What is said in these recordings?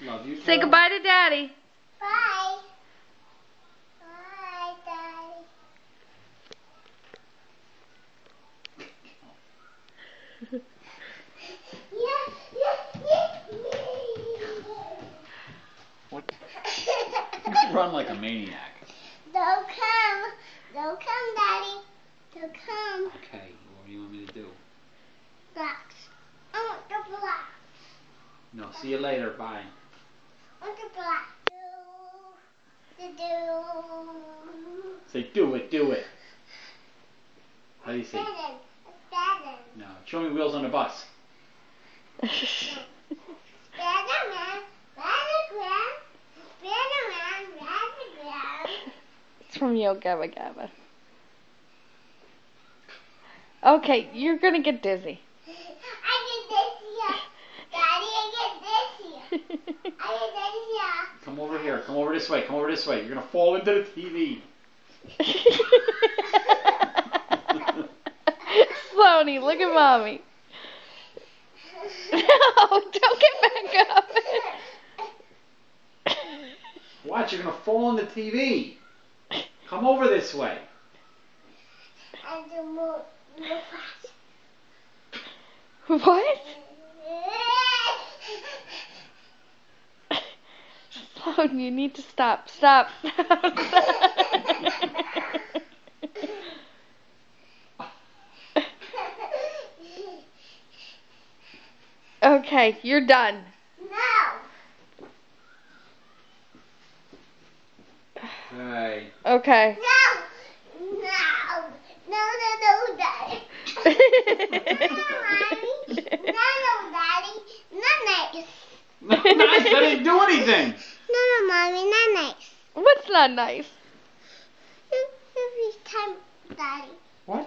Love you. Say goodbye to Daddy. Bye. Bye, Daddy. What? You run like a maniac. Don't come. Don't come, Daddy. Don't come. Okay, what do you want me to do? Blocks. I want the blocks. No, see you later. Bye. I want the blocks. Say do it, do it. How do you say? Spider-Man. No, show me wheels on the bus. Spider-Man. Spider-Man. Spider-Man. Spider-Man. It's from Yo Gabba Gabba. Okay, you're gonna get dizzy. I get this here. Daddy, I get this here. I get this here. Come over here. Come over this way. Come over this way. You're gonna fall into the TV. Sloaney, look at Mommy. No, don't get back up. Watch, you're gonna fall in the TV. Come over this way. And the more fast. What? Sloan, you need to stop. Stop. Okay, you're done. No. Hey. Okay. No. No. No, Daddy. No, Daddy. Not nice. Nice, I didn't do anything. No, Mommy, not nice. What's not nice? It'll be time, Daddy. What?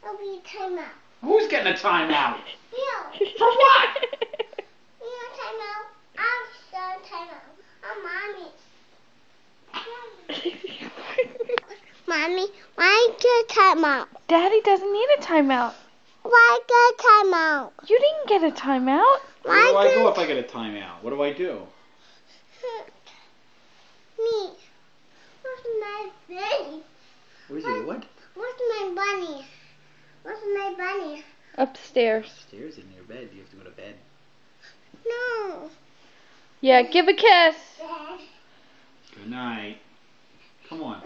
It'll be time out. Who's getting a timeout? You. For what? You know time out. I'll start time out. Mommy, why get time out? Daddy doesn't need a timeout. Why get time out? You didn't get a timeout. Where do I go if I get a timeout? What do I do? Me. What's my bunny? What is it? What? What's my bunny? What's my bunny? Upstairs. Upstairs in your bed. You have to go to bed. No. Yeah, give a kiss. Good night. Come on.